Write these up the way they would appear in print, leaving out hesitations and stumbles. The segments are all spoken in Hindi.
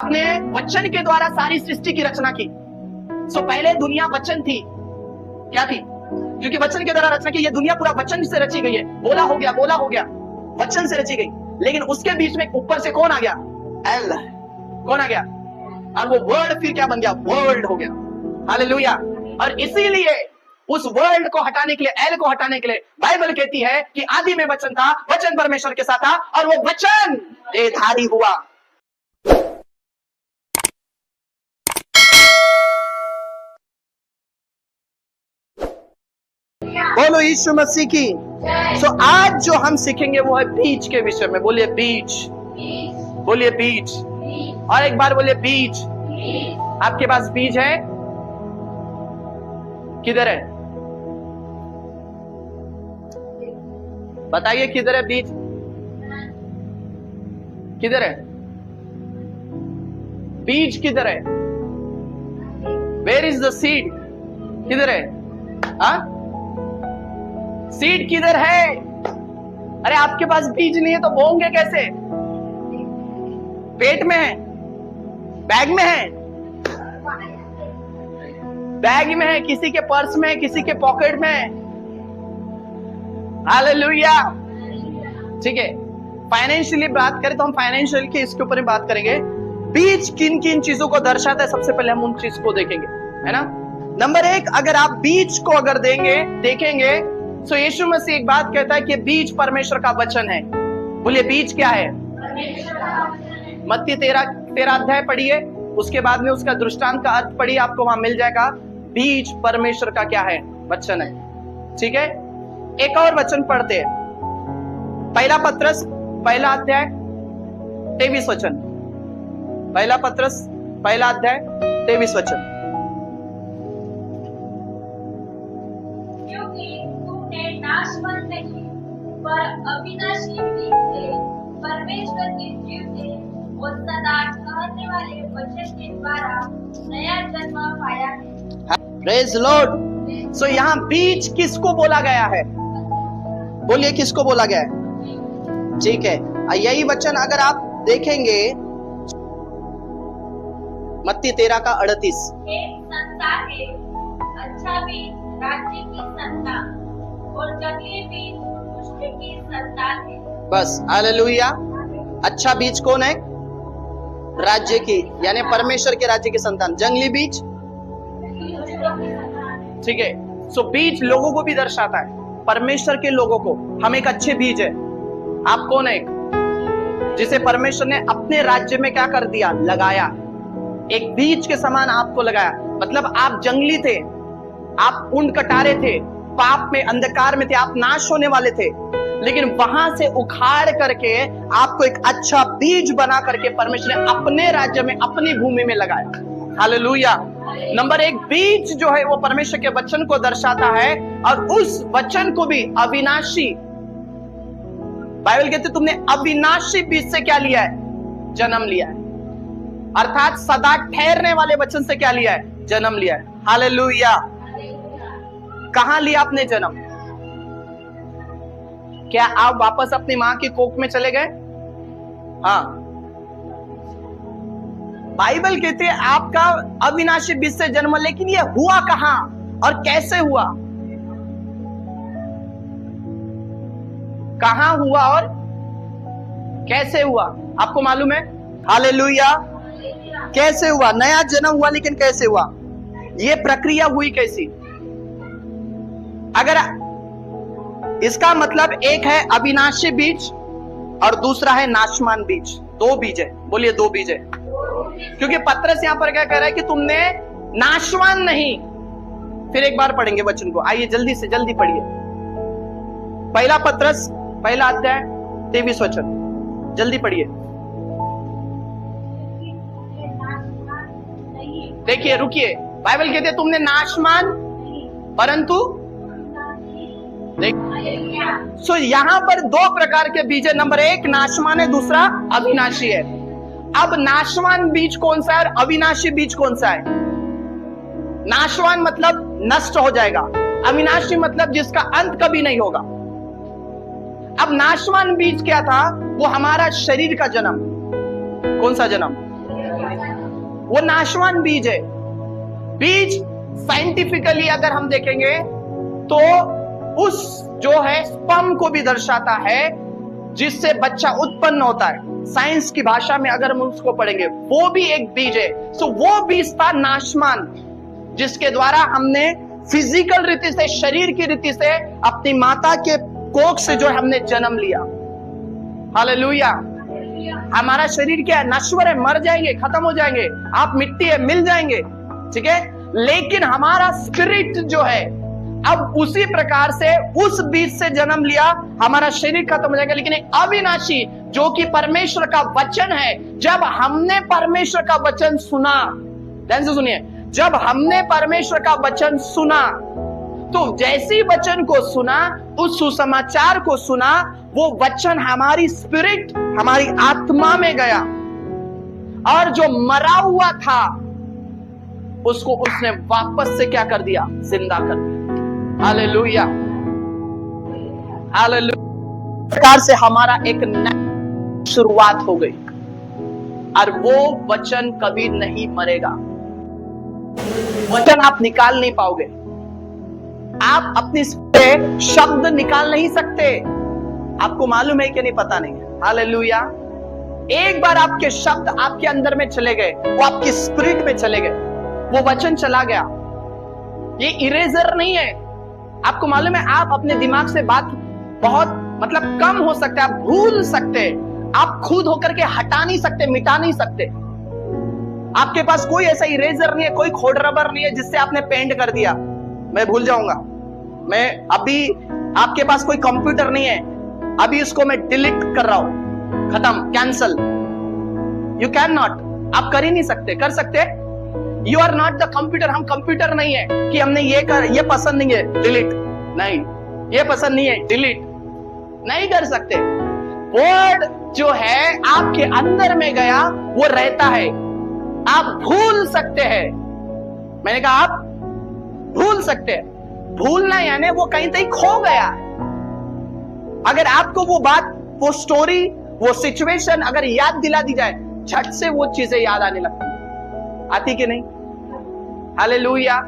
आपने वचन के द्वारा सारी सृष्टि की रचना की। सो पहले दुनिया वचन थी, क्या थी? क्योंकि वचन के द्वारा रचना की, ये दुनिया पूरा वचन से रची गई है। बोला हो गया, वचन से रची गई। लेकिन उसके बीच में ऊपर से कौन आ गया? एल। कौन आ गया? और वो वर्ड फिर क्या बन गया? वर्ल्ड हो गया। हालेलुया। और इसीलिए उस वर्ल्ड को हटाने के लिए, एल को हटाने के लिए बाइबल कहती है कि आदि में वचन था, वचन परमेश्वर के साथ था और वो वचन देहधारी हुआ। बोलो यीशु मसीह की। सो आज जो हम सीखेंगे वो है बीज के विषय में। बोलिए बीज, बोलिए बीज, और एक बार बोलिए बीज। आपके पास बीज है? किधर है? बताइए किधर है बीज? किधर है बीज? किधर है? Where is the seed? किधर है? सीड किधर है? अरे आपके पास बीज नहीं है तो बोओगे कैसे? पेट में है? बैग में है? बैग में है, किसी के पर्स में है, किसी के पॉकेट में है। हालेलुया। ठीक है, फाइनेंशियली बात करें तो हम फाइनेंशियल की इसके ऊपर ही बात करेंगे। बीज किन किन चीजों को दर्शाता है, सबसे पहले हम उन चीज को देखेंगे, है ना। नंबर एक, अगर आप बीज को अगर देखेंगे तो यीशु मसीह एक बात कहता है कि बीज परमेश्वर का वचन है। बोलिए बीज क्या है? मत्ती 13 अध्याय पढ़िए, उसके बाद में उसका दृष्टांत का अर्थ पढ़िए, आपको वहां मिल जाएगा। बीज परमेश्वर का क्या है? वचन है। ठीक है, एक और वचन पढ़ते हैं, पहला पत्रस पहला अध्याय 23 वचन। पहला पत्रस पहला अध्याय 23 वचन। नाशवान नहीं पर अविनाशी बीज से परमेश्वर के जीव से और सदा ठहरने वाले वचन के द्वारा नया जन्म पाया है। Praise Lord. सो यहाँ बीज किसको बोला गया है? बोलिए किसको बोला गया है? ठीक है, यही वचन अगर आप देखेंगे मत्ती 13 का 38। एक संतान है, अच्छा बीज राज्य की संतान और जंगली बीज दुष्ट की संतान है। बस हालेलुया। अच्छा बीज कौन है? राज्य की, यानी परमेश्वर के राज्य की संतान। जंगली बीज, ठीक है। सो बीज लोगों को भी दर्शाता है, परमेश्वर के लोगों को। हम एक अच्छे बीज है। आप कौन है? जिसे परमेश्वर ने अपने राज्य में क्या कर दिया? लगाया। एक बीज के समान आपको लगाया। मतलब आप जंगली थे, आप ऊंट कटारे थे, पाप में अंधकार में थे, आप नाश होने वाले थे, लेकिन वहां से उखाड़ करके आपको एक अच्छा बीज बना करके परमेश्वर ने अपने राज्य में, अपनी भूमि में लगाया। हालेलुया। नंबर एक, बीज जो है वो परमेश्वर के वचन को दर्शाता है, और उस वचन को भी अविनाशी, बाइबल कहते तुमने अविनाशी बीज से क्या लिया है? जन्म लिया है। अर्थात सदा ठहरने वाले वचन से क्या लिया है? जन्म लिया है। हालेलुया। कहां लिया आपने जन्म? क्या आप वापस अपनी मां की कोख में चले गए? हाँ, बाइबल कहती है आपका अविनाशी बीज से जन्म। लेकिन यह हुआ कहां और कैसे हुआ? कहां हुआ और कैसे हुआ? आपको मालूम है? हालेलुया। कैसे हुआ? नया जन्म हुआ, लेकिन कैसे हुआ? यह प्रक्रिया हुई कैसी? अगर इसका मतलब एक है अविनाशी बीज और दूसरा है नाशवान बीज। दो बीज है। बोलिए दो बीज है। क्योंकि पत्रस यहां पर क्या कह रहा है कि तुमने नाशवान नहीं। फिर एक बार पढ़ेंगे वचन को, आइए जल्दी से जल्दी पढ़िए। पहला पत्रस पहला अध्याय 23 वचन, जल्दी पढ़िए। देखिए, रुकिए, बाइबल कहते तुमने नाशवान परंतु सो यहां पर दो प्रकार के बीज है। नंबर एक नाशवान है, दूसरा अविनाशी है। अब नाशवान बीज कौन सा है और अविनाशी बीज कौन सा है? नाशवान मतलब नष्ट हो जाएगा, अविनाशी मतलब जिसका अंत कभी नहीं होगा। अब नाशवान बीज क्या था? वो हमारा शरीर का जन्म। कौन सा जन्म? वो नाशवान बीज है। बीज साइंटिफिकली अगर हम देखेंगे तो उस जो है स्पर्म को भी दर्शाता है जिससे बच्चा उत्पन्न होता है। साइंस की भाषा में अगर हम उसको पढ़ेंगे वो भी एक बीज है। सो वो बीज था नाशवान, जिसके द्वारा हमने फिजिकल रीति से, शरीर की रीति से अपनी माता के कोख से जो हमने जन्म लिया। हालेलुया। हमारा शरीर क्या है? नश्वर है, मर जाएंगे, खत्म हो जाएंगे। आप मिट्टी है, मिल जाएंगे, ठीक है। लेकिन हमारा स्पिरिट जो है, अब उसी प्रकार से उस बीज से जन्म लिया, हमारा शरीर खत्म हो जाएगा, लेकिन एक अविनाशी जो कि परमेश्वर का वचन है। जब हमने परमेश्वर का वचन सुना, ध्यान से सुनिए, जब हमने परमेश्वर का वचन सुना, तो जैसी वचन को सुना, उस सुसमाचार को सुना, वो वचन हमारी स्पिरिट, हमारी आत्मा में गया, और जो मरा हुआ था उसको उसने वापस से क्या कर दिया? जिंदा कर दिया। Hallelujah, hallelujah. इस प्रकार से हमारा एक नई शुरुआत हो गई, और वो वचन कभी नहीं मरेगा। वचन आप निकाल नहीं पाओगे, आप अपनी से शब्द निकाल नहीं सकते। आपको मालूम है कि नहीं? पता नहीं है। हालेलुया। एक बार आपके शब्द आपके अंदर में चले गए, वो आपकी स्पिरिट में चले गए, वो वचन चला गया। ये इरेजर नहीं है। आपको मालूम है, आप अपने दिमाग से बात बहुत कम हो सकता है, आप भूल सकते, आप खुद होकर के हटा नहीं सकते, मिटा नहीं सकते। आपके पास कोई ऐसा इरेजर नहीं है, कोई खोड रबर नहीं है जिससे आपने पेंट कर दिया, मैं भूल जाऊंगा। मैं अभी, आपके पास कोई कंप्यूटर नहीं है, अभी इसको मैं डिलीट कर रहा हूं, खत्म, कैंसल। यू कैन नॉट, आप कर ही नहीं सकते। कर सकते? You are not the computer. हम कंप्यूटर नहीं है कि हमने ये पसंद नहीं है, डिलीट, नहीं, ये पसंद नहीं है, डिलीट नहीं कर सकते। वर्ड जो है आपके अंदर में गया, वो रहता है। आप भूल सकते हैं, मैंने कहा आप भूल सकते हैं। भूलना यानी वो कहीं कहीं खो गया है। अगर आपको वो बात, वो स्टोरी, वो सिचुएशन अगर याद दिला दी जाए, झट से वो चीजें याद आने लगती, आती कि नहीं? हालेलुया।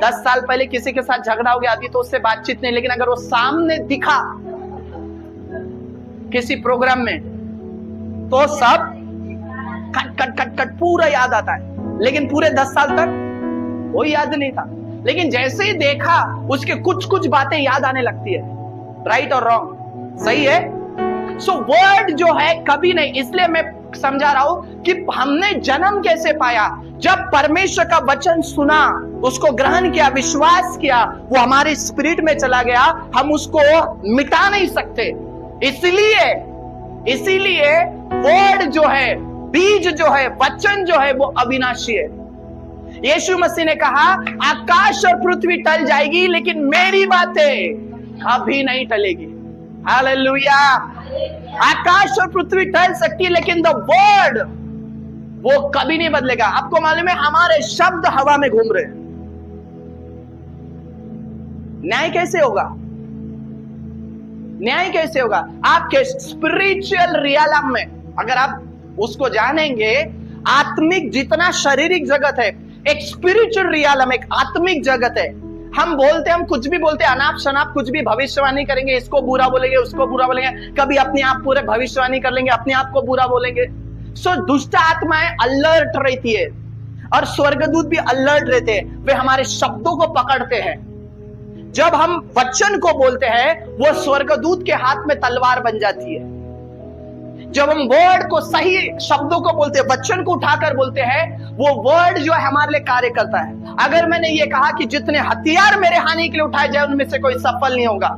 10 साल पहले किसी के साथ झगड़ा हो गया, अभी तो उससे बातचीत नहीं, लेकिन अगर वो सामने दिखा किसी प्रोग्राम में, तो सब कट कट कट कट पूरा याद आता है। लेकिन पूरे 10 साल तक वो याद नहीं था, लेकिन जैसे ही देखा उसके कुछ कुछ बातें याद आने लगती है। राइट और रॉन्ग? सही है। सो वर्ड जो है कभी नहीं, इसलिए मैं समझा रहा हूं कि हमने जन्म कैसे पाया। जब परमेश्वर का वचन सुना, उसको ग्रहण किया, विश्वास किया, वो हमारे स्पिरिट में चला गया, हम उसको मिटा नहीं सकते। इसीलिए वर्ड जो है, बीज जो है, वचन जो है, वो अविनाशी है। यीशु मसीह ने कहा, आकाश और पृथ्वी टल जाएगी, लेकिन मेरी बातें कभी नहीं टलेगी। हालेलुया। आकाश और पृथ्वी टल सकती है, लेकिन द वर्ड वो कभी नहीं बदलेगा। आपको मालूम है, हमारे शब्द हवा में घूम रहे हैं। न्याय कैसे होगा? न्याय कैसे होगा? आपके स्पिरिचुअल रियलम में अगर आप उसको जानेंगे, आत्मिक जितना शारीरिक जगत है, एक स्पिरिचुअल रियलम, एक आत्मिक जगत है। हम बोलते, हम कुछ भी बोलते, अनाप शनाप कुछ भी भविष्यवाणी करेंगे, इसको बुरा बोलेंगे, उसको बुरा बोलेंगे, कभी अपने आप पूरे भविष्यवाणी कर लेंगे, अपने आप को बुरा बोलेंगे। सो दुष्ट आत्माएं अलर्ट रहती है, और स्वर्गदूत भी अलर्ट रहते हैं, वे हमारे शब्दों को पकड़ते हैं। जब हम वचन को बोलते हैं, वो स्वर्गदूत के हाथ में तलवार बन जाती है। जब हम वर्ड को, सही शब्दों को बोलते हैं, वचन को उठाकर बोलते हैं, वो वर्ड जो है हमारे लिए कार्य करता है। अगर मैंने ये कहा कि जितने हथियार मेरे हानि के लिए उठाए जाए, उनमें से कोई सफल नहीं होगा,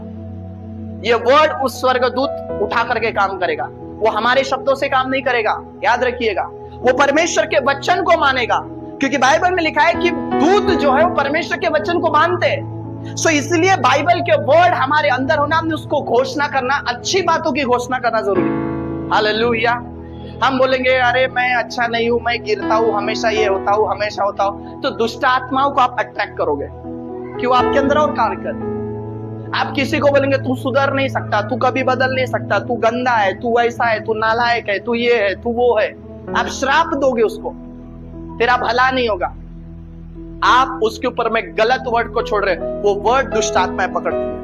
ये वर्ड उस स्वर्गदूत उठा करके काम करेगा। वो हमारे शब्दों से काम नहीं करेगा, याद रखिएगा। वो परमेश्वर के वचन को मानेगा, क्योंकि बाइबल में लिखा है कि दूत जो है वो परमेश्वर के वचन को मानते हैं। सो इसलिए बाइबल के वर्ड हमारे अंदर होना, हमने उसको घोषणा करना, अच्छी बातों की घोषणा करना जरूरी है। हालेलुया। हम बोलेंगे, अरे मैं अच्छा नहीं हूं, मैं गिरता हूं, हमेशा ये होता हूं, हमेशा होता हूं, तो दुष्ट आत्माओं को आप अट्रैक्ट करोगे, क्यों? आपके अंदर और कार्य कर। आप किसी को बोलेंगे, तू सुधर नहीं सकता, तू कभी बदल नहीं सकता, तू गंदा है, तू ऐसा है, तू नालायक है, तू ये है, तू वो है, आप श्राप दोगे उसको। तेरा भला नहीं होगा। आप उसके ऊपर में गलत वर्ड को छोड़ रहे, वो वर्ड दुष्ट आत्माएं पकड़ती है।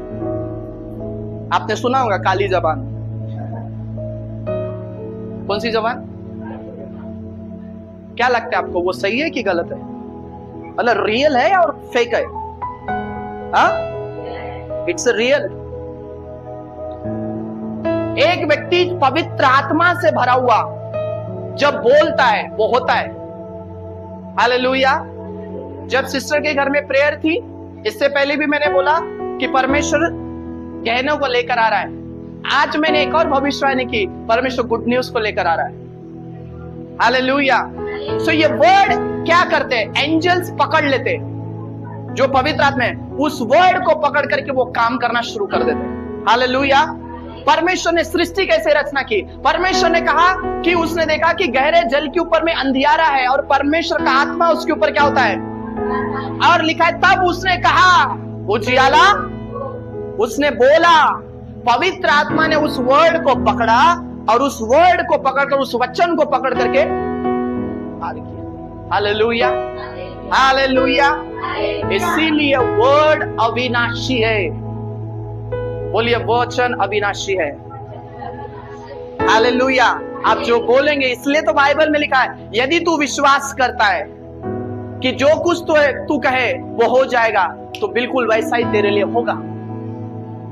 आपने सुना होगा काली जबान। कौन सी जबान? क्या लगता है आपको, वो सही है कि गलत है? मतलब रियल है और फेक है? It's real. एक व्यक्ति पवित्र आत्मा से भरा हुआ जब बोलता है वो होता है। हालेलुया। जब सिस्टर के घर में प्रेयर थी, इससे पहले भी मैंने बोला कि परमेश्वर गहनों को लेकर आ रहा है। आज मैंने एक और भविष्यवाणी की, परमेश्वर गुड न्यूज को लेकर आ रहा है। हालेलुया। सो ये वर्ड क्या करते हैं? एंजल्स पकड़ लेते, जो पवित्र आत्मा है उस वर्ड को पकड़ करके वो काम करना शुरू कर देते। हालेलुया। परमेश्वर ने सृष्टि कैसे रचना की? परमेश्वर ने कहा कि उसने देखा कि गहरे जल के ऊपर में अंधियारा है और परमेश्वर का आत्मा उसके ऊपर क्या होता है? और लिखा है तब उसने कहा उजियाला, उसने बोला। पवित्र आत्मा ने उस वर्ड को पकड़ा और उस वर्ड को पकड़कर, उस वचन को पकड़ करके कार्य किया। Hallelujah, hallelujah. इसीलिए वर्ड अविनाशी है। बोलिए वचन अविनाशी है। हालेलुया। आप जो बोलेंगे, इसलिए तो बाइबल में लिखा है यदि तू विश्वास करता है कि जो कुछ तो है तू कहे वो हो जाएगा, तो बिल्कुल वैसा ही तेरे लिए होगा।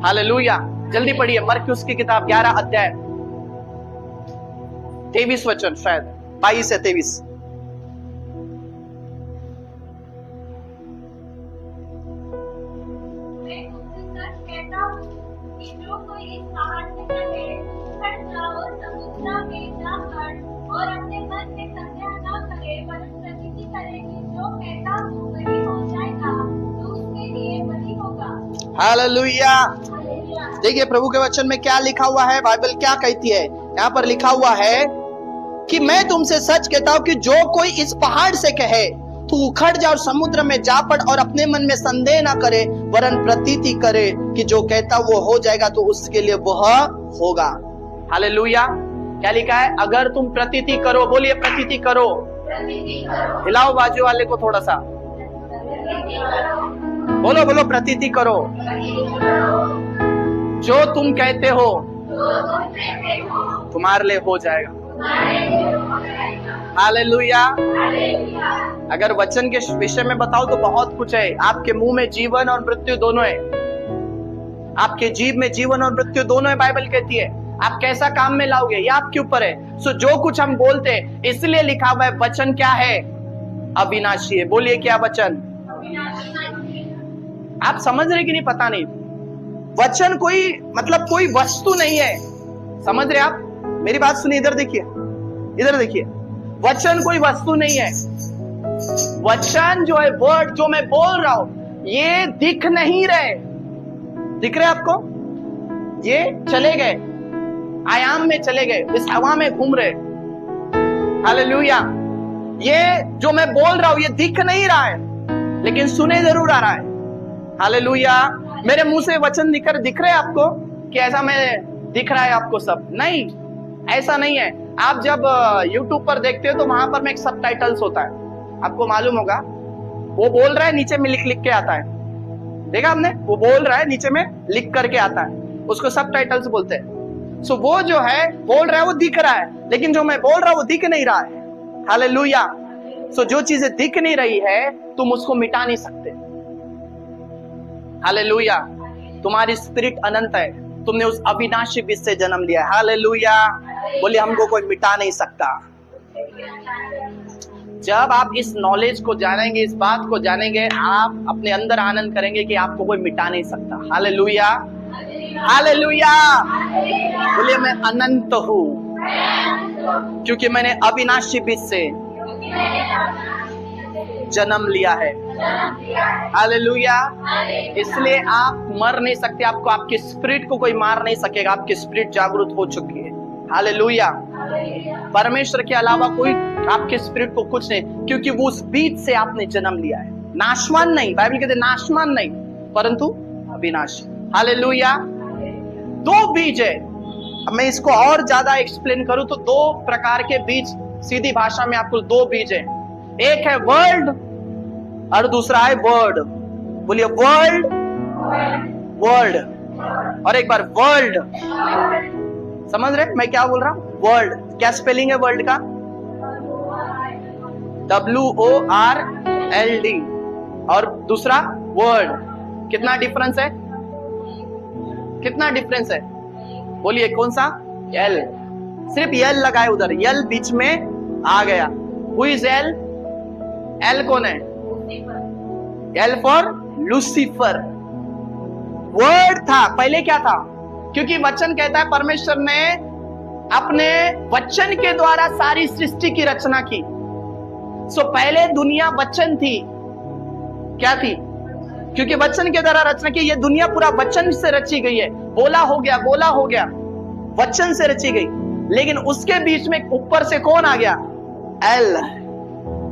हालेलुया। जल्दी पढ़िए मरकुस की किताब 11 अध्याय 23 वचन, शायद 22 से 23। जो कोई इस पहाड़ से कहे हट जाओ समुद्र में जाकर, और अपने मन में संदेह न करे परंतु प्रतीति करे कि जो कहता हूँ वही हो जाएगा, तो उसके लिए वही होगा। हालेलुया। देखिए प्रभु के वचन में क्या लिखा हुआ है, बाइबल क्या कहती है। यहाँ पर लिखा हुआ है कि मैं तुमसे सच कहता हूँ कि जो कोई इस पहाड़ से कहे तू उखड़ जा और समुद्र में जा पड़, और अपने मन में संदेह ना करे वरन प्रतीति करे कि जो कहता वो हो जाएगा, तो उसके लिए वह होगा। हालेलुया। क्या लिखा है? अगर तुम प्रतीति करो, बोलिए प्रतीति करो। हिलाओ बाजू वाले को थोड़ा सा, बोलो बोलो प्रतीति करो। जो तुम कहते हो तुम्हारे लिए हो जाएगा। हालेलुया। अगर वचन के विषय में बताओ तो बहुत कुछ है। आपके मुंह में जीवन और मृत्यु दोनों है। आपके जीव में जीवन और मृत्यु दोनों है, बाइबल कहती है। आप कैसा काम में लाओगे ये आपके ऊपर है। सो जो कुछ हम बोलते हैं, इसलिए लिखा हुआ है वचन क्या है? अविनाशी है। बोलिए क्या वचन? आप समझ रहे कि नहीं पता नहीं। वचन कोई मतलब कोई वस्तु नहीं है। समझ रहे आप? मेरी बात सुनिए, इधर देखिए, इधर देखिए। वचन कोई वस्तु नहीं है। वचन जो है, वर्ड जो मैं बोल रहा हूं, ये दिख नहीं रहे। दिख रहे आपको? ये चले गए, आयाम में चले गए, इस हवा में घूम रहे। हालेलुया। ये जो मैं बोल रहा हूं ये दिख नहीं रहा है, लेकिन सुने जरूर आ रहा है। हालेलुया। मेरे मुंह से वचन दिख रहे हैं आपको कि ऐसा मैं दिख रहा है आपको सब? नहीं, ऐसा नहीं है। आप जब YouTube पर देखते हो तो वहां पर में एक सबटाइटल्स होता है, आपको मालूम होगा। वो बोल रहा है, नीचे में लिख के आता है। देखा आपने? वो बोल रहा है, नीचे में लिख करके आता है, उसको सबटाइटल्स बोलते हैं। सो वो जो है बोल रहा है वो दिख रहा है, लेकिन जो मैं बोल रहा हूं वो दिख नहीं रहा है। हालेलुया। सो जो चीजें दिख नहीं रही है तुम उसको मिटा नहीं सकते। हालेलुया। तुम्हारी स्पिरिट अनंत है, तुमने उस अविनाशी बीज से जन्म लिया है। हालेलुया। बोलिए हमको कोई मिटा नहीं सकता। जब आप इस नॉलेज को जानेंगे, इस बात को जानेंगे, आप अपने अंदर आनंद करेंगे कि आपको कोई मिटा नहीं सकता। Hallelujah, hallelujah. बोलिए मैं अनंत हूँ क्योंकि मैंने अविनाशी बीज से जन्म लिया है। हालेलुया। इसलिए आप मर नहीं सकते। आपको, आपके स्पिरिट को कोई मार नहीं सकेगा। आपकी स्पिरिट जागरूक हो चुकी है। हालेलुया। परमेश्वर के अलावा कोई आपके स्पिरिट को कुछ नहीं, क्योंकि वो उस बीज से आपने जन्म लिया है। नाशवान नहीं, बाइबल कहते नाशवान नहीं, परंतु अविनाशी। हालेलुया। दो बीज है। अब मैं इसको और ज्यादा एक्सप्लेन करूं तो दो प्रकार के बीज, सीधी भाषा में आपको दो बीज है। एक है वर्ल्ड और दूसरा है वर्ड। बोलिए वर्ल्ड, वर्ल्ड, और एक बार वर्ल्ड। समझ रहे मैं क्या बोल रहा हूं? वर्ल्ड, क्या स्पेलिंग है वर्ल्ड का? WORLD, और दूसरा वर्ड। कितना डिफरेंस है? कितना डिफरेंस है? बोलिए कौन सा? एल। सिर्फ एल लगाए उधर, एल बीच में आ गया। Who is L? एल कौन है? L for Lucifer. वर्ड था, पहले क्या था? क्योंकि वचन कहता है परमेश्वर ने अपने वचन के द्वारा सारी सृष्टि की रचना की। सो पहले दुनिया वचन थी। क्या थी? क्योंकि वचन के द्वारा रचना की। ये दुनिया पूरा वचन से रची गई है। बोला हो गया, बोला हो गया, वचन से रची गई। लेकिन उसके बीच में ऊपर से कौन आ गया? एल।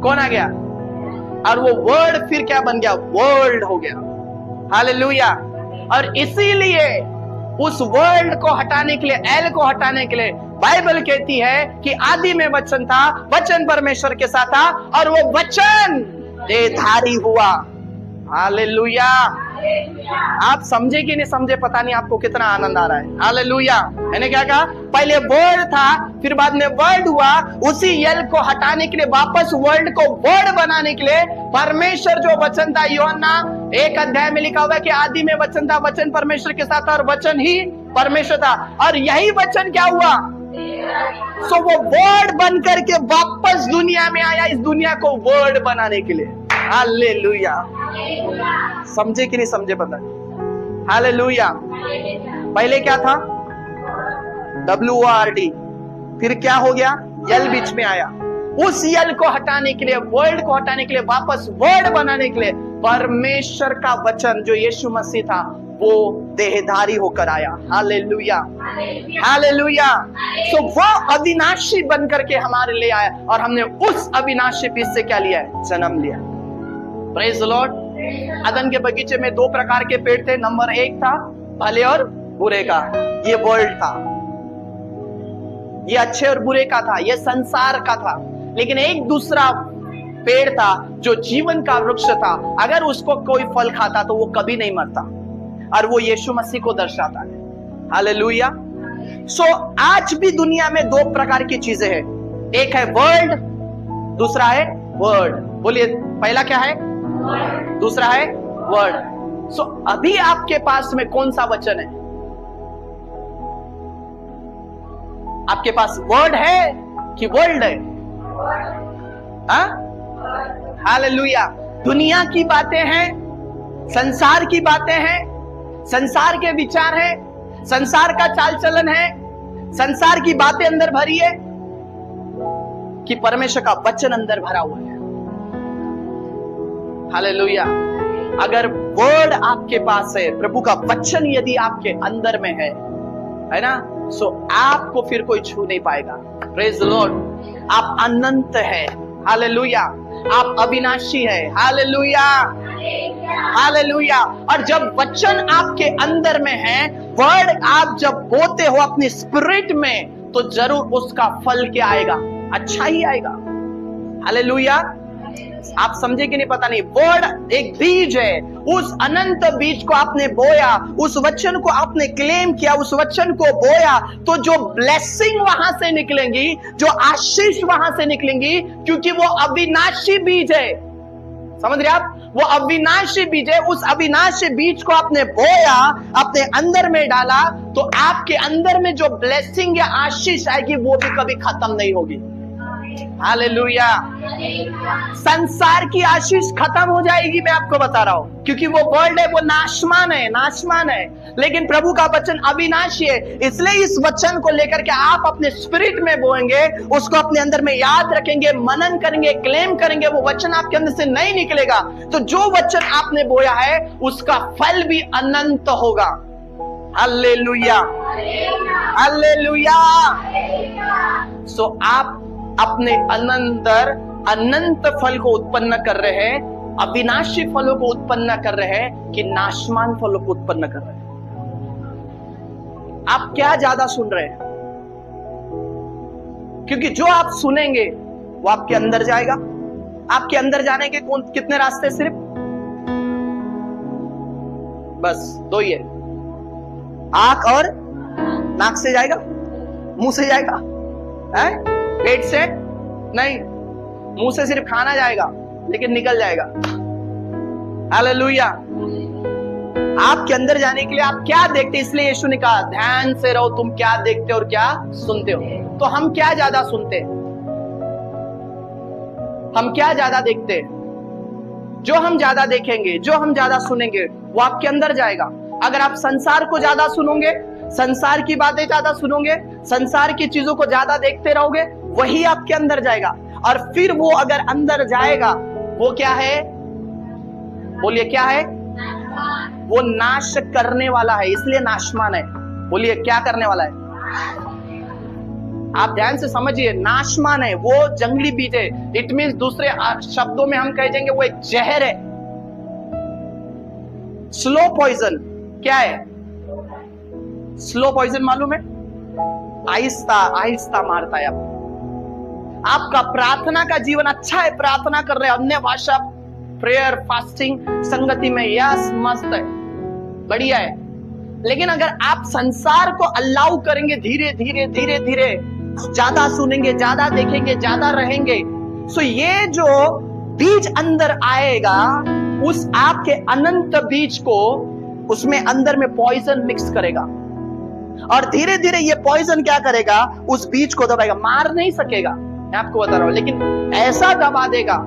कौन आ गया? और वो वर्ड फिर क्या बन गया? वर्ल्ड हो गया। हालेलुया। और इसीलिए उस वर्ल्ड को हटाने के लिए, एल को हटाने के लिए बाइबल कहती है कि आदि में वचन था, वचन परमेश्वर के साथ था, और वो वचन देहधारी हुआ। हालेलुया। आप समझे कि नहीं समझे पता नहीं, आपको कितना आनंद आ रहा है। हालेलुया। मैंने क्या कहा? पहले वर्ड था, फिर बाद में वर्ड हुआ। उसी एल को हटाने के लिए, वापस वर्ल्ड को वर्ड बनाने के लिए परमेश्वर जो वचन था, यूहन्ना 1 अध्याय में लिखा हुआ है कि आदि में वचन था, वचन परमेश्वर के साथ था, और वचन ही परमेश्वर था। और यही वचन क्या हुआ? सो वो वर्ड बन करके वापस दुनिया में आया, इस दुनिया को वर्ड बनाने के लिए। हालेलुया। समझे कि नहीं समझे पता? हालेलुया। पहले क्या था? WORD, फिर क्या हो गया? यल बीच में आया। उस यल को हटाने के लिए, वर्ल्ड को हटाने के लिए, वापस वर्ड बनाने के लिए परमेश्वर का वचन जो यीशु मसीह था वो देहधारी होकर आया। Hallelujah, hallelujah. सो वो अविनाशी बन करके हमारे लिए आया, और हमने उस अविनाशी बीज से क्या लिया है? जन्म लिया। Praise the Lord. अदन के बगीचे में 2 प्रकार के पेड़ थे। नंबर 1 था भले और बुरे का, ये वर्ल्ड था, ये अच्छे और बुरे का था, ये संसार का था। लेकिन एक दूसरा पेड़ था जो जीवन का वृक्ष था। अगर उसको कोई फल खाता तो वो कभी नहीं मरता, और वो यीशु मसीह को दर्शाता है। हालेलुया। सो आज भी दुनिया में 2 प्रकार की चीजें हैं, एक है वर्ल्ड, दूसरा है वर्ड। बोलिए पहला क्या है? दूसरा है वर्ड। सो अभी आपके पास में कौन सा वचन है? आपके पास वर्ड है कि वर्ल्ड है? हालेलुया। दुनिया की बातें हैं, संसार की बातें हैं, संसार के विचार हैं, संसार का चाल चलन है, संसार की बातें अंदर भरी है, कि परमेश्वर का वचन अंदर भरा हुआ है। हालेलुया। अगर वर्ड आपके पास है, प्रभु का वचन यदि आपके अंदर में है ना, सो आपको फिर कोई छू नहीं पाएगा। Praise the Lord. आप अनंत है। हालेलुया। आप अविनाशी है। Hallelujah, hallelujah. और जब वचन आपके अंदर में है, वर्ड आप जब बोते हो अपनी स्पिरिट में, तो जरूर उसका फल क्या आएगा? अच्छा ही आएगा। हालेलुया। आप समझे कि नहीं पता नहीं। वर्ड एक बीज है, उस अनंत बीज को आपने बोया, उस वचन को आपने क्लेम किया, उस वचन को बोया, तो जो ब्लेसिंग वहां से निकलेंगी, जो आशीष वहां से निकलेंगी, क्योंकि वो अविनाशी बीज है। समझ रहे आप? वो अविनाशी बीज है। उस अविनाशी बीज को आपने बोया, अपने अंदर में डाला, तो आपके अंदर में जो ब्लेसिंग या आशीष आएगी वो भी कभी खत्म नहीं होगी। हालेलुया। संसार की आशीष खत्म हो जाएगी, मैं आपको बता रहा हूं, क्योंकि वो वर्ल्ड है, वो नाशमान है, नाशमान है। लेकिन प्रभु का वचन अविनाशी है। इसलिए इस वचन को लेकर के आप अपने स्पिरिट में बोएंगे, उसको अपने अंदर में याद रखेंगे, मनन करेंगे, क्लेम करेंगे, वो वचन आपके अंदर से नहीं निकलेगा, तो जो वचन आपने बोया है उसका फल भी अनंत होगा। Hallelujah, hallelujah. सो आप अपने अंदर अनंत फल को उत्पन्न कर रहे हैं, अविनाशी फलों को उत्पन्न कर रहे हैं, कि नाशमान फलों को उत्पन्न कर रहे हैं। आप क्या ज्यादा सुन रहे हैं? क्योंकि जो आप सुनेंगे वो आपके अंदर जाएगा, आपके अंदर जाने के कितने रास्ते? सिर्फ बस दो ही है, आंख और नाक से जाएगा, मुंह से जाएगा, है? पेट से नहीं, मुंह से सिर्फ खाना जाएगा लेकिन निकल जाएगा। हालेलुया। आपके अंदर जाने के लिए आप क्या देखते, इसलिए यीशु ने कहा ध्यान से रहो, तुम क्या देखते हो और क्या सुनते हो। तो हम क्या ज्यादा सुनते हैं, हम क्या ज्यादा देखते हैं? जो हम ज्यादा देखेंगे, जो हम ज्यादा सुनेंगे, वो आपके अंदर जाएगा। अगर आप संसार को ज्यादा सुनोगे, संसार की बातें ज्यादा सुनोगे, संसार की चीजों को ज्यादा देखते रहोगे, वही आपके अंदर जाएगा। और फिर वो अगर अंदर जाएगा, वो क्या है? बोलिए क्या है? वो नाश करने वाला है, इसलिए नाशमान है। बोलिए क्या करने वाला है? आप ध्यान से समझिए, नाशमान है, वो जंगली बीज है। इट मीन्स दूसरे शब्दों में हम कह देंगे वो एक जहर है, स्लो पॉइजन। क्या है स्लो पॉइजन? मालूम है? आहिस्ता आहिस्ता मारता है आपका प्रार्थना का जीवन अच्छा है, प्रार्थना कर रहे हैं, अन्य भाषा, प्रेयर, फास्टिंग, संगति में, यस मस्त है, बढ़िया है। लेकिन अगर आप संसार को अलाउ करेंगे, धीरे धीरे धीरे धीरे ज्यादा सुनेंगे, ज्यादा देखेंगे, ज्यादा रहेंगे, सो ये जो बीज अंदर आएगा, उस आपके अनंत बीज को, उसमें अंदर में पॉइजन मिक्स करेगा। और धीरे धीरे ये पॉइजन क्या करेगा? उस बीज को दबाएगा। मार नहीं सकेगा, मैं आपको बता रहा हूं, लेकिन ऐसा दबा देगा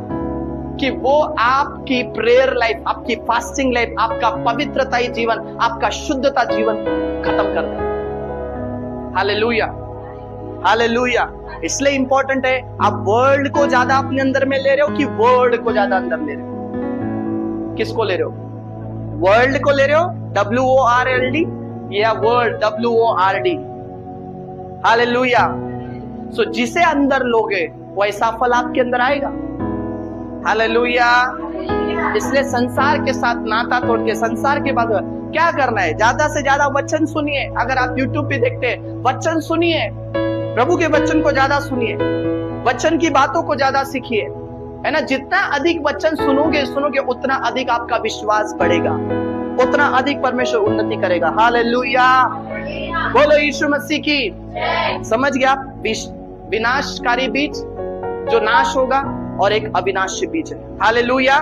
कि वो आपकी प्रेयर लाइफ, आपकी फास्टिंग लाइफ, आपका पवित्रता जीवन, आपका शुद्धता जीवन खत्म कर देगा। Hallelujah, hallelujah. इसलिए इंपॉर्टेंट है, आप वर्ल्ड को ज्यादा अपने अंदर में ले रहे हो कि वर्ल्ड को ज्यादा अंदर ले रहे हो? किसको ले रहे हो? वर्ल्ड को ले रहे हो, WORLD, या वर्ल्ड, WORD? हालेलुया। सो जिसे अंदर लोगे वैसा फल आपके अंदर आएगा। हालेलुया। इसलिए संसार के साथ नाता तोड़ के, संसार के बाद क्या करना है? ज्यादा से ज्यादा वचन सुनिए। अगर आप YouTube पे देखते हैं, वचन सुनिए, प्रभु के वचन को ज्यादा सुनिए, वचन की बातों को ज्यादा सीखिए, है ना? जितना अधिक वचन सुनोगे उतना अधिक आपका विश्वास बढ़ेगा, उतना अधिक परमेश्वर उन्नति करेगा। हालेलुया, बोलो यीशु मसीह की। समझ गया? विनाशकारी बीज जो नाश होगा और एक अविनाशी बीज है। हालेलुया।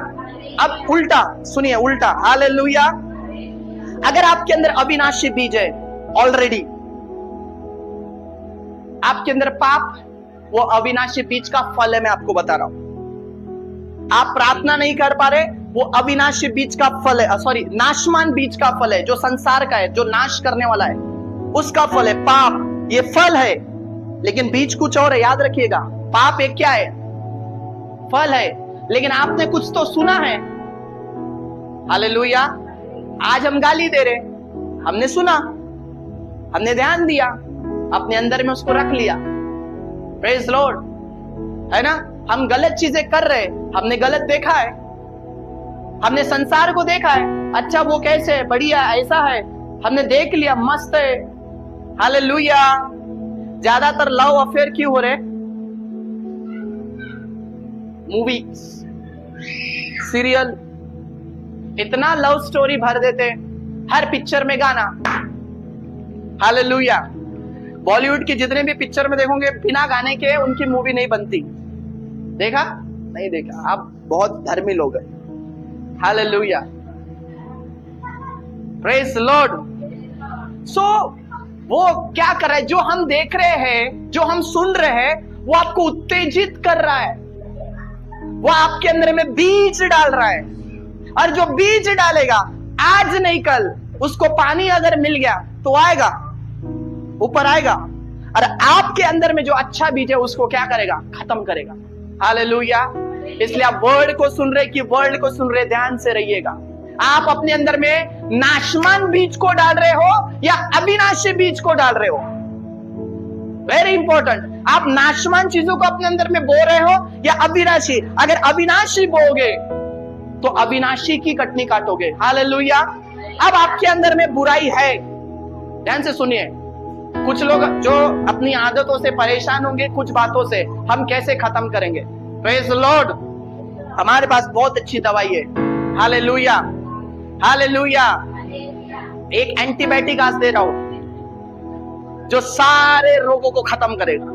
अब उल्टा सुनिए, उल्टा। हालेलुया। अगर आपके अंदर अविनाशी बीज है ऑलरेडी, आपके अंदर पाप, वो अविनाशी बीज का फल है। मैं आपको बता रहा हूं, आप प्रार्थना नहीं कर पा रहे, वो अविनाशी बीज का फल है, सॉरी, नाशमान बीज का फल है, जो संसार का है, जो नाश करने वाला है, उसका फल है पाप। ये फल है, लेकिन बीज कुछ और है। याद रखिएगा, पाप एक क्या है? फल है। लेकिन आपने कुछ तो सुना है। हालेलुया। आज हम गाली दे रहे, हमने सुना, हमने ध्यान दिया, अपने अंदर में उसको रख लिया। प्रेज लॉर्ड, है ना? हम गलत चीजें कर रहे, हमने गलत देखा है, हमने संसार को देखा है, अच्छा वो कैसे है, बढ़िया ऐसा है, हमने देख लिया, मस्त है। हालेलुया। ज्यादातर लव अफेयर क्यों हो रहे? मूवी, सीरियल, इतना लव स्टोरी भर देते, हर पिक्चर में गाना। हालेलुया। बॉलीवुड की जितने भी पिक्चर में देखोगे, बिना गाने के उनकी मूवी नहीं बनती। देखा? नहीं देखा? आप बहुत धर्मी लोग हैं। Hallelujah, praise Lord. सो वो क्या कर रहा है? जो हम देख रहे हैं, जो हम सुन रहे हैं, वो आपको उत्तेजित कर रहा है, वो आपके अंदर में बीज डाल रहा है। और जो बीज डालेगा, आज नहीं कल, उसको पानी अगर मिल गया तो आएगा, ऊपर आएगा। और आपके अंदर में जो अच्छा बीज है, उसको क्या करेगा? खत्म करेगा। हालेलुया। इसलिए आप वर्ड को सुन रहे कि वर्ल्ड को सुन रहे, ध्यान से रहिएगा। आप अपने अंदर में नाशमान बीज को डाल रहे हो या अविनाशी बीज को डाल रहे हो? Very important. आप नाशमान चीजों को अपने अंदर में बो रहे हो या अविनाशी? अगर अविनाशी बोगे तो अविनाशी की कटनी काटोगे। हालेलुया। अब आपके अंदर में बुराई है, ध्यान से सुनिए। कुछ लोग जो अपनी आदतों से परेशान होंगे, कुछ बातों से, हम कैसे खत्म करेंगे? Praise Lord. हमारे पास बहुत अच्छी दवाई है। Hallelujah, hallelujah. एक एंटीबायोटिक आज दे रहा हूं जो सारे रोगों को खत्म करेगा।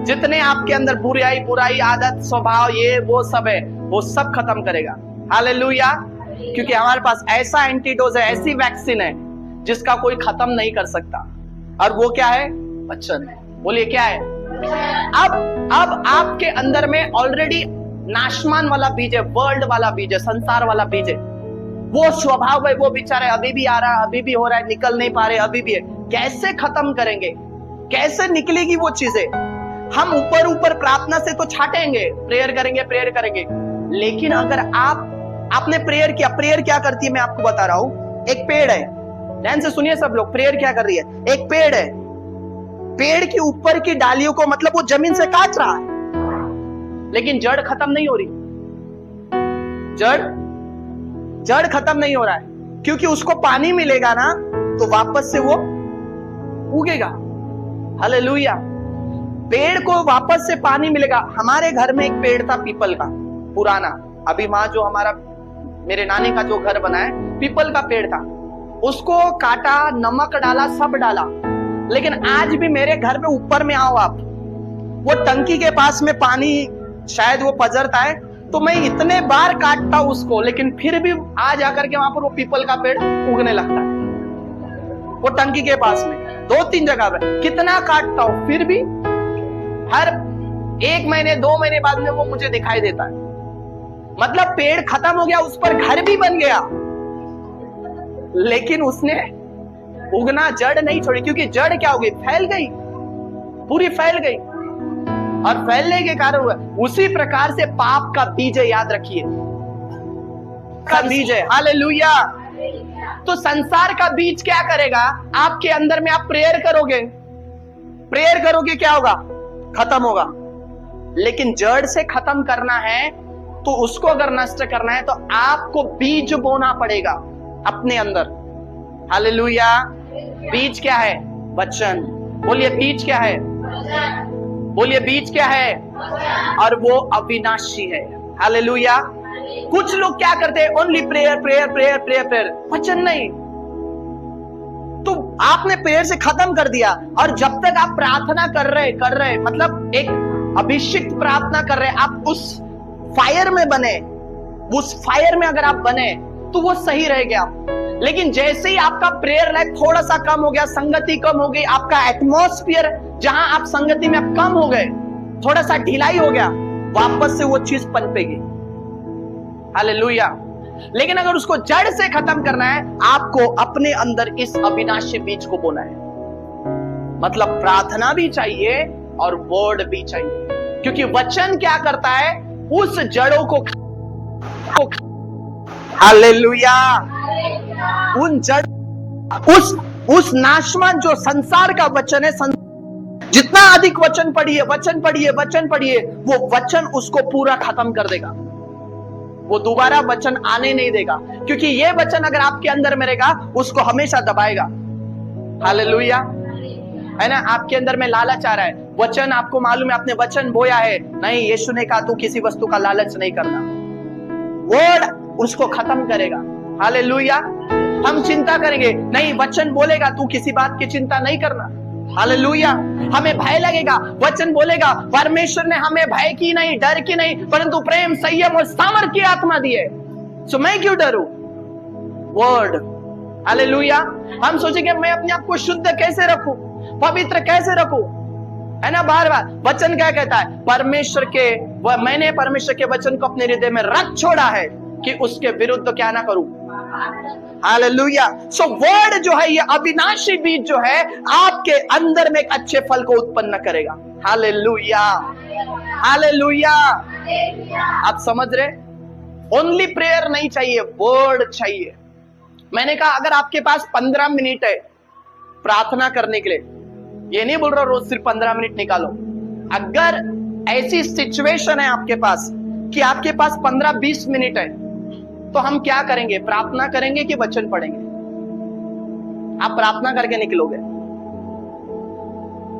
जितने आपके अंदर बुराई आदत स्वभाव ये वो सब है, वो सब खत्म करेगा। हालेलुया। क्योंकि हमारे पास ऐसा एंटीडोज है, ऐसी वैक्सीन है जिसका कोई खत्म नहीं कर सकता। और वो क्या है? वचन। बोलिए क्या है? अब आपके अंदर में ऑलरेडी नाशमान वाला बीज है, वर्ल्ड वाला बीज है, संसार वाला बीज है। वो स्वभाव है, वो बेचारे अभी भी आ रहा है, अभी भी हो रहा है, निकल नहीं पा रहे, अभी भी है। कैसे खत्म करेंगे? कैसे निकलेगी वो चीजें? हम ऊपर ऊपर प्रार्थना से तो छाटेंगे, प्रेयर करेंगे। लेकिन अगर आपने प्रेयर किया, प्रेयर क्या करती है मैं आपको बता रहा हूं। एक पेड़ है, ध्यान से सुनिए सब लोग, प्रेयर क्या कर रही है? एक पेड़ है, पेड़ के ऊपर की डालियों को मतलब वो जमीन से काट रहा है, लेकिन जड़ खत्म नहीं हो रही। जड़ खत्म नहीं हो रहा है, क्योंकि उसको पानी मिलेगा ना तो वापस से वो उगेगा। हालेलुया। पेड़ को वापस से पानी मिलेगा। हमारे घर में एक पेड़ था पीपल का, पुराना। अभी वहां जो हमारा मेरे नानी का जो घर बना है, पीपल का पेड़ था। उसको काटा, नमक डाला, सब डाला, लेकिन आज भी मेरे घर में ऊपर में आओ आप, वो टंकी के पास में पानी शायद वो पजरता है, तो मैं इतने बार काटता हूं उसको, लेकिन फिर भी आ जाकर के वहां पर वो पीपल का पेड़ उगने लगता है। वो टंकी के पास में 2-3 जगह पे कितना काटता हूं, फिर भी हर 1 महीने 2 महीने बाद में वो मुझे दिखाई देता है। मतलब पेड़ खत्म हो गया, उस पर घर भी बन गया, लेकिन उसने उगना, जड़ नहीं छोड़ी। क्योंकि जड़ क्या हो गई? फैल गई, पूरी फैल गई, और फैलने के कारण हुआ। उसी प्रकार से पाप का बीज है, याद रखिए, का बीज है। हालेलुया। तो संसार का बीज क्या करेगा? आपके अंदर में आप प्रेयर करोगे, क्या होगा? खत्म होगा। लेकिन जड़ से खत्म करना है तो उसको अगर नष्ट करना है तो आपको बीज बोना पड़ेगा अपने अंदर। हालेलुया। बीज क्या है? वचन। बोलिए बीज क्या है? बोलिए बीज क्या है? और वो अविनाशी है। हालेलुया। कुछ लोग क्या करते हैं? ओनली प्रेयर, वचन नहीं। तो आपने प्रेयर से खत्म कर दिया, और जब तक आप प्रार्थना कर रहे मतलब एक अभिषिक्त प्रार्थना कर रहे, आप उस फायर में बने, उस फायर में अगर आप बने तो वो सही रह गया। लेकिन जैसे ही आपका प्रेयर लाइफ थोड़ा सा कम हो गया, संगति कम हो गई, आपका एटमॉस्फेयर जहां आप संगति में कम हो गए, थोड़ा सा ढिलाई हो गया, वापस से वो चीज पनपेगी। हालेलुया। लेकिन अगर उसको जड़ से खत्म करना है, आपको अपने अंदर इस अविनाशी बीज को बोना है। मतलब प्रार्थना भी चाहिए और वर्ड भी चाहिए, क्योंकि वचन क्या करता है? उस जड़ों को हालेलुया, उन जड़ उस नाशमान जो संसार का वचन है, जितना अधिक वचन पढ़िए, वो वचन उसको पूरा खत्म कर देगा। वो दोबारा वचन आने नहीं देगा, क्योंकि ये वचन अगर आपके अंदर में रहेगा, उसको हमेशा दबाएगा। हालेलुया, है ना? आपके अंदर में लालच आ रहा है, वचन आपको मालूम है, आपने वचन बोया है, नहीं, यीशु ने कहा तू किसी वस्तु का लालच नहीं करना। वर्ड उसको खत्म करेगा। हालेलुया। हम चिंता करेंगे, नहीं, वचन बोलेगा तू किसी बात की चिंता नहीं करना। हालेलुया। हमें भय लगेगा, वचन बोलेगा परमेश्वर ने हमें भय की नहीं, डर की नहीं, परंतु प्रेम, संयम और सामर्थ्य की आत्मा दी है, सो मैं क्यों डरूं? वर्ड। हालेलुया। हम सोचेंगे मैं अपने आप को शुद्ध कैसे रखूं, पवित्र कैसे रखूं, है ना? बार बार वचन क्या कहता है? मैंने परमेश्वर के वचन को अपने हृदय में रख छोड़ा है कि उसके विरुद्ध क्या ना करूं। हालेलुया। सो वर्ड जो है, ये अविनाशी बीज जो है, आपके अंदर में एक अच्छे फल को उत्पन्न करेगा। Hallelujah, hallelujah. आप समझ रहे? ओनली प्रेयर नहीं चाहिए, वर्ड चाहिए। मैंने कहा अगर आपके पास 15 मिनट है प्रार्थना करने के लिए, ये नहीं बोल रहा रोज सिर्फ 15 मिनट निकालो। अगर ऐसी सिचुएशन है आपके पास कि आपके पास 15-20 मिनट है, तो हम क्या करेंगे? प्रार्थना करेंगे कि वचन पढ़ेंगे? आप प्रार्थना करके निकलोगे।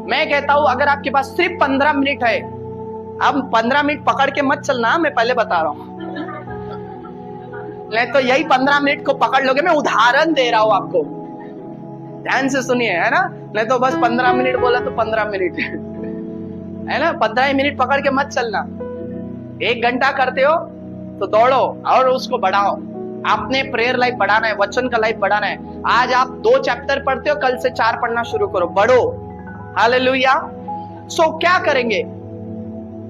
मैं कहता हूं अगर आपके पास सिर्फ 15 मिनट है अब 15 मिनट पकड़ के मत चलना, मैं पहले बता रहा हूं, नहीं तो यही 15 मिनट को पकड़ लोगे। मैं उदाहरण दे रहा हूं आपको, ध्यान से सुनिए, है ना। नहीं तो बस 15 मिनट बोला तो 15 मिनट है ना, 15 मिनट पकड़ के मत चलना। 1 घंटा करते हो तो दौड़ो और उसको बढ़ाओ। आपने प्रेयर लाइफ बढ़ाना है, वचन का लाइफ बढ़ाना है। आज आप 2 चैप्टर पढ़ते हो, कल से 4 पढ़ना शुरू करो, बढ़ो। हालेलुया। सो क्या करेंगे,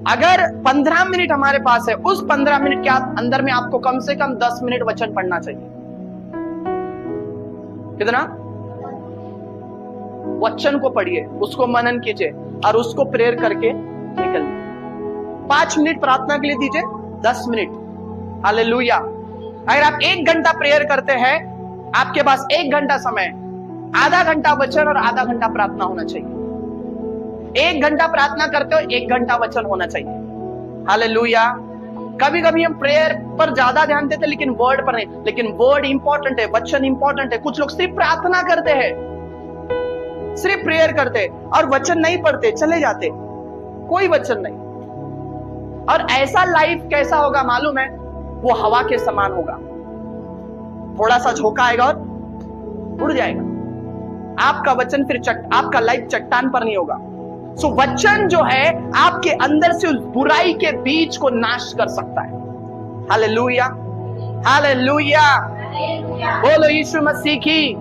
अगर 15 मिनट हमारे पास है, उस 15 मिनट के अंदर में आपको कम से कम 10 मिनट वचन पढ़ना चाहिए। कितना? वचन को पढ़िए, उसको मनन कीजिए और उसको प्रेयर करके निकलिए। 5 मिनट प्रार्थना के लिए दीजिए, 10 मिनट। हालेलुया। अगर आप 1 घंटा प्रेयर करते हैं, आपके पास 1 घंटा समय, आधा घंटा वचन और आधा घंटा प्रार्थना होना चाहिए। 1 घंटा प्रार्थना करते हो, 1 घंटा वचन होना चाहिए। हालेलुया। कभी कभी हम प्रेयर पर ज्यादा ध्यान देते लेकिन वर्ड पर नहीं, लेकिन वर्ड इंपॉर्टेंट है, वचन इंपॉर्टेंट है। कुछ लोग सिर्फ प्रार्थना करते हैं, सिर्फ प्रेयर करते और वचन नहीं पढ़ते, चले जाते, कोई वचन नहीं। और ऐसा लाइफ कैसा होगा मालूम है? वो हवा के समान होगा, थोड़ा सा झोंका आएगा और उड़ जाएगा। आपका वचन फिर आपका लाइफ चट्टान पर नहीं होगा। सो वचन जो है आपके अंदर से उस बुराई के बीज को नाश कर सकता है। हालेलुया, हालेलुया, बोलो यीशु मसीह की।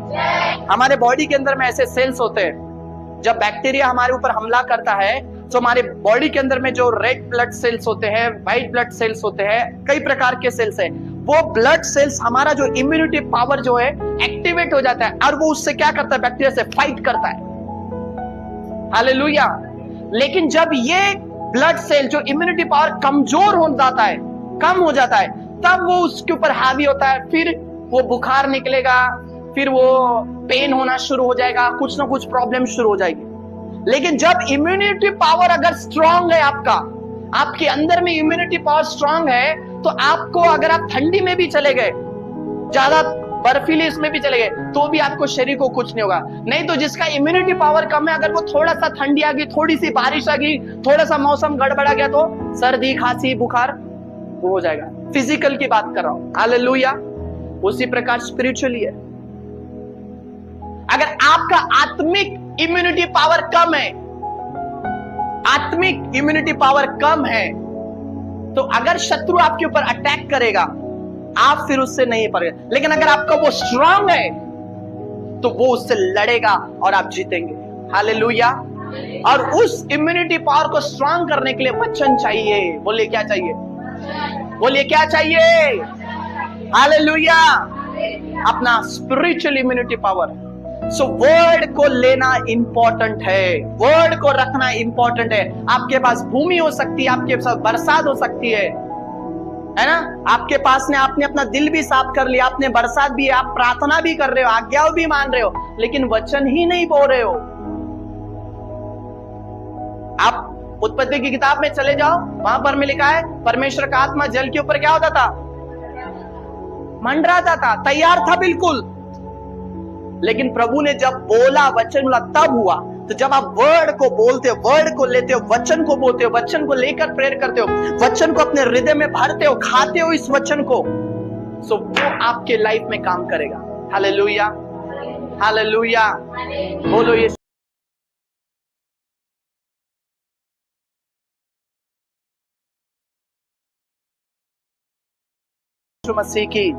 हमारे बॉडी के अंदर में ऐसे सेल्स होते हैं, जब बैक्टीरिया हमारे ऊपर हमला करता है तो हमारे बॉडी के अंदर में जो रेड ब्लड सेल्स होते हैं, व्हाइट ब्लड सेल्स होते हैं, कई प्रकार के सेल्स हैं, वो ब्लड सेल्स हमारा जो इम्यूनिटी पावर जो है एक्टिवेट हो जाता है और वो उससे क्या करता है, बैक्टीरिया से फाइट करता है। हालेलुया। लेकिन जब ये ब्लड सेल जो इम्यूनिटी पावर कमजोर हो जाता है, कम हो जाता है, तब वो उसके ऊपर हावी होता है, फिर वो बुखार निकलेगा, फिर वो पेन होना शुरू हो जाएगा, कुछ ना कुछ प्रॉब्लम शुरू हो जाएगी। लेकिन जब इम्यूनिटी पावर अगर स्ट्रांग है, आपके अंदर में इम्यूनिटी पावर स्ट्रांग है, तो आपको अगर आप ठंडी में भी चले गए, ज्यादा बर्फीली इसमें भी चले गए, तो भी आपको शरीर को कुछ नहीं होगा। नहीं तो जिसका इम्यूनिटी पावर कम है, अगर वो थोड़ा सा ठंडी आ गई, थोड़ी सी बारिश आ गई, थोड़ा सा मौसम गड़बड़ा गया, तो सर्दी, खांसी, बुखार वो हो जाएगा। फिजिकल की बात कर रहा हूं। हालेलुया। उसी प्रकार स्पिरिचुअली है। अगर आपका आत्मिक इम्यूनिटी पावर कम है, आत्मिक इम्यूनिटी पावर कम है, तो अगर शत्रु आपके ऊपर अटैक करेगा, आप फिर उससे नहीं पड़ेगा। लेकिन अगर आपका वो स्ट्रांग है, तो वो उससे लड़ेगा और आप जीतेंगे। हालेलुया। और उस इम्यूनिटी पावर को स्ट्रांग करने के लिए वचन चाहिए। बोलिए क्या चाहिए? बोलिए क्या चाहिए? हालेलुया। अपना spiritual immunity power. So word को लेना इंपॉर्टेंट है, वर्ड को रखना इंपॉर्टेंट है। आपके पास भूमि हो सकती है, आपके पास बरसात हो सकती है ना। आपके पास ने आपने अपना दिल भी साफ कर लिया, आपने बरसात भी है, आप प्रार्थना भी कर रहे हो, आज्ञाओं भी मान रहे हो, लेकिन वचन ही नहीं बोल रहे हो। आप उत्पत्ति की किताब में चले जाओ, वहां पर में लिखा है परमेश्वर का आत्मा जल के ऊपर क्या होता था? मंडराता था, तैयार था बिल्कुल। लेकिन प्रभु ने जब बोला, वचन बोला, तब हुआ। तो जब आप वर्ड को बोलते हो, वर्ड को लेते हो, वचन को बोलते हो, वचन को लेकर प्रेयर करते हो, वचन को अपने हृदय में भरते हो, खाते हो इस वचन को, सो वो आपके लाइफ में काम करेगा। Hallelujah, hallelujah. बोलो ये मसीह की।